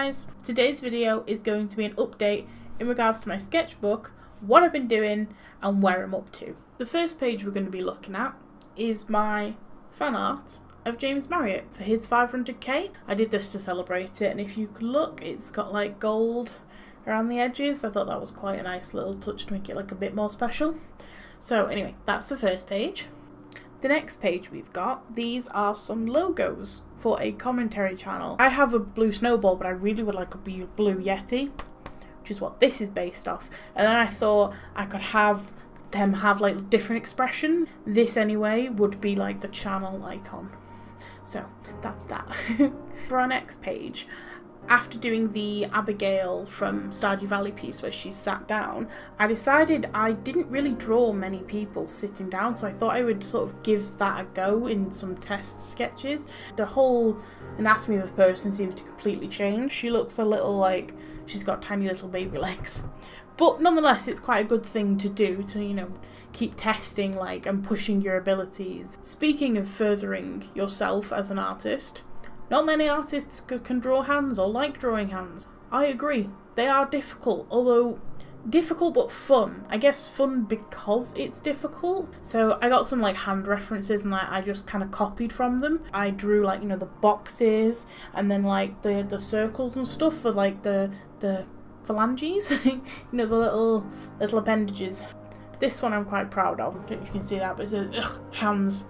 guys, today's video is going to be an update in regards to my sketchbook, what I've been doing and where I'm up to. The first page we're going to be looking at is my fan art of James Marriott for his 500k. I did this to celebrate it, and if you could look, it's got like gold around the edges. I thought that was quite a nice little touch to make it like a bit more special. So anyway, that's the first page. The next page we've got, these are some logos for a commentary channel. I have a blue snowball, but I really would like a blue Yeti, which is what this is based off. And then I thought I could have them have like different expressions. This anyway would be like the channel icon. So that's that. For our next page, after doing the Abigail from Stardew Valley piece where she sat down, I decided I didn't really draw many people sitting down, so I thought I would sort of give that a go in some test sketches. The whole anatomy of a person seems to completely change. She looks a little like she's got tiny little baby legs. But nonetheless, it's quite a good thing to do to, you know, keep testing like and pushing your abilities. Speaking of furthering yourself as an artist, not many artists can draw hands or like drawing hands. I agree, they are difficult, although difficult but fun. I guess fun because it's difficult. So I got some like hand references and I just kind of copied from them. I drew like, you know, the boxes and then like the circles and stuff for like the phalanges, you know, the little appendages. This one I'm quite proud of. I don't know if you can see that, but it says hands.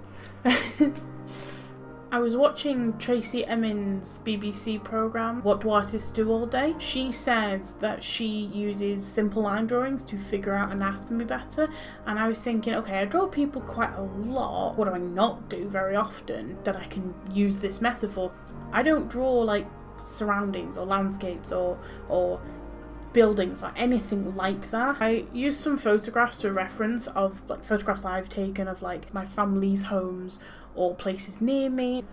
I was watching Tracy Emin's BBC programme, What Do Artists Do All Day? She says that she uses simple line drawings to figure out anatomy better, and I was thinking, okay, I draw people quite a lot. What do I not do very often that I can use this method for? I don't draw like surroundings or landscapes or buildings or anything like that. I used some photographs to reference of like photographs I've taken of like my family's homes or places near me.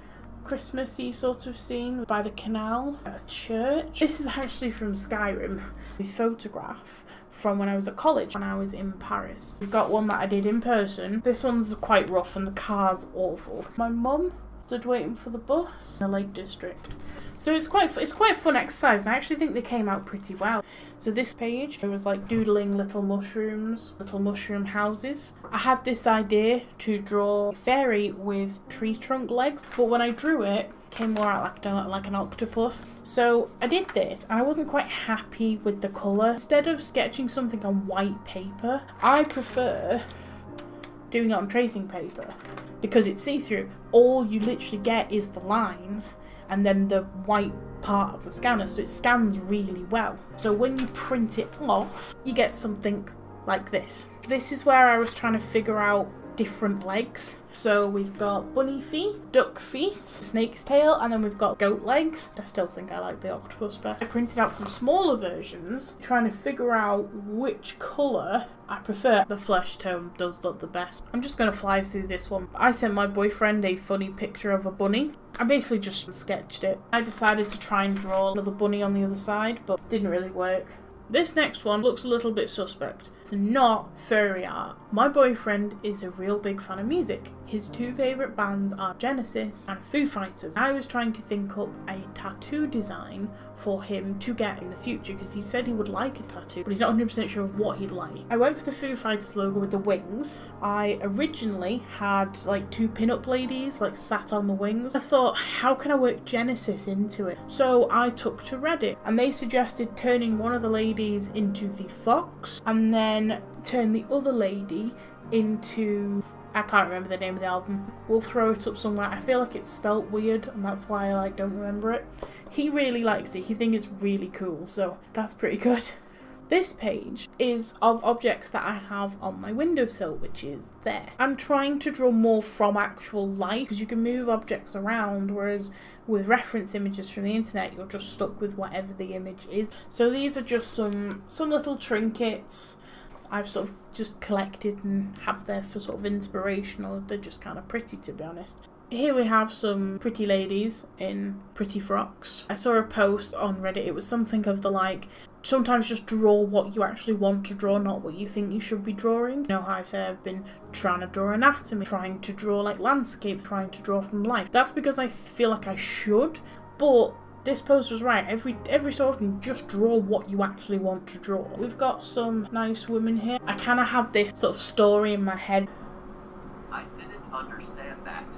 Christmassy sort of scene by the canal, a church. This is actually from Skyrim, a photograph from when I was at college, when I was in Paris. We've got one that I did in person. This one's quite rough and the car's awful. My mum stood waiting for the bus in the Lake District. So it's quite a fun exercise, and I actually think they came out pretty well. So this page, it was like doodling little mushrooms, little mushroom houses. I had this idea to draw a fairy with tree trunk legs, but when I drew it, it came more out like an octopus. So I did this, and I wasn't quite happy with the colour. Instead of sketching something on white paper, I prefer doing it on tracing paper because it's see-through. All you literally get is the lines and then the white part of the scanner, so it scans really well. So when you print it off, you get something like this. This is where I was trying to figure out different legs. So we've got bunny feet, duck feet, snake's tail, and then we've got goat legs. I still think I like the octopus best. I printed out some smaller versions, trying to figure out which colour I prefer. The flesh tone does look the best. I'm just going to fly through this one. I sent my boyfriend a funny picture of a bunny. I basically just sketched it. I decided to try and draw another bunny on the other side, but didn't really work. This next one looks a little bit suspect. It's not furry art. My boyfriend is a real big fan of music. His two favourite bands are Genesis and Foo Fighters. I was trying to think up a tattoo design for him to get in the future because he said he would like a tattoo, but he's not 100% sure of what he'd like. I went for the Foo Fighters logo with the wings. I originally had like two pin-up ladies like sat on the wings. I thought, how can I work Genesis into it? So I took to Reddit and they suggested turning one of the ladies into the fox and then turn the other lady into, I can't remember the name of the album. We'll throw it up somewhere. I feel like it's spelt weird and that's why I like don't remember it. He really likes it. He thinks it's really cool, so that's pretty good. This page is of objects that I have on my windowsill, which is there. I'm trying to draw more from actual life because you can move objects around, whereas with reference images from the internet, you're just stuck with whatever the image is. So these are just some little trinkets I've sort of just collected and have there for sort of inspirational. They're just kind of pretty, to be honest. Here we have some pretty ladies in pretty frocks. I saw a post on Reddit. It was something of the like, sometimes just draw what you actually want to draw, not what you think you should be drawing. You know how I say I've been trying to draw anatomy, trying to draw like landscapes, trying to draw from life. That's because I feel like I should, but this post was right. Every so often, just draw what you actually want to draw. We've got some nice women here. I kind of have this sort of story in my head. I didn't understand that.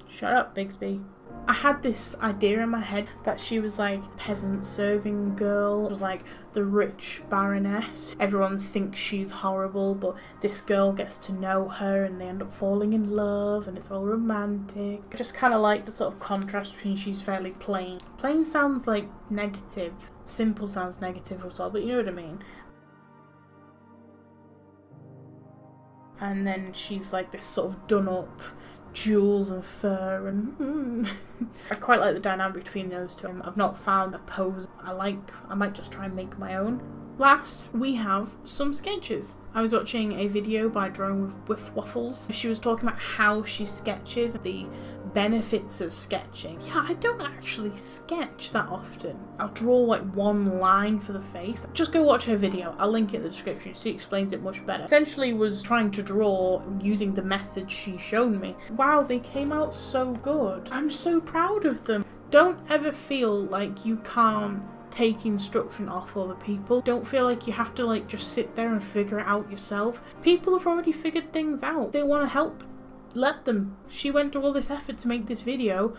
Shut up, Bigsby. I had this idea in my head that she was like a peasant serving girl. It was like the rich baroness. Everyone thinks she's horrible, but this girl gets to know her and they end up falling in love and it's all romantic. I just kind of like the sort of contrast between she's fairly plain. Plain sounds like negative. Simple sounds negative as well, but you know what I mean. And then she's like this sort of done up jewels and fur and I quite like the dynamic between those two. I've not found a pose I like. I might just try and make my own. Last, we have some sketches. I was watching a video by DrawingWiffWaffles. She was talking about how she sketches, the benefits of sketching. Yeah, I don't actually sketch that often. I'll draw like one line for the face. Just go watch her video. I'll link it in the description. She explains it much better. Essentially was trying to draw using the method she's shown me. Wow, they came out so good. I'm so proud of them. Don't ever feel like you can't take instruction off other people. Don't feel like you have to like just sit there and figure it out yourself. People have already figured things out. They want to help. Let them. She went to all this effort to make this video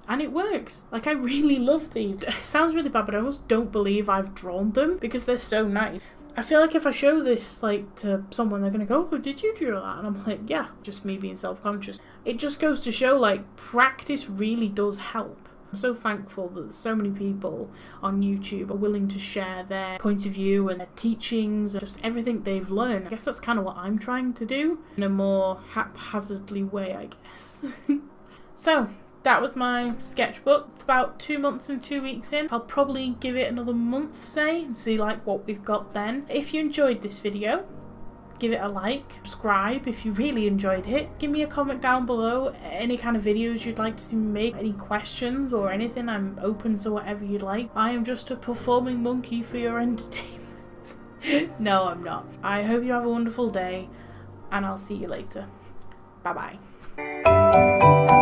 and it worked. Like, I really love these. It sounds really bad, but I almost don't believe I've drawn them because they're so nice. I feel like if I show this like to someone, they're gonna go, "Oh, did you draw that?" And I'm like, yeah, just me being self-conscious. It just goes to show like practice really does help. I'm so thankful that so many people on YouTube are willing to share their point of view and their teachings and just everything they've learned. I guess that's kind of what I'm trying to do in a more haphazardly way, I guess. So, that was my sketchbook. It's about 2 months and 2 weeks in. I'll probably give it another month, say, and see like what we've got then. If you enjoyed this video, give it a like, subscribe if you really enjoyed it. Give me a comment down below, any kind of videos you'd like to see me make, any questions or anything. I'm open to whatever you'd like. I am just a performing monkey for your entertainment. No, I'm not. I hope you have a wonderful day and I'll see you later. Bye bye.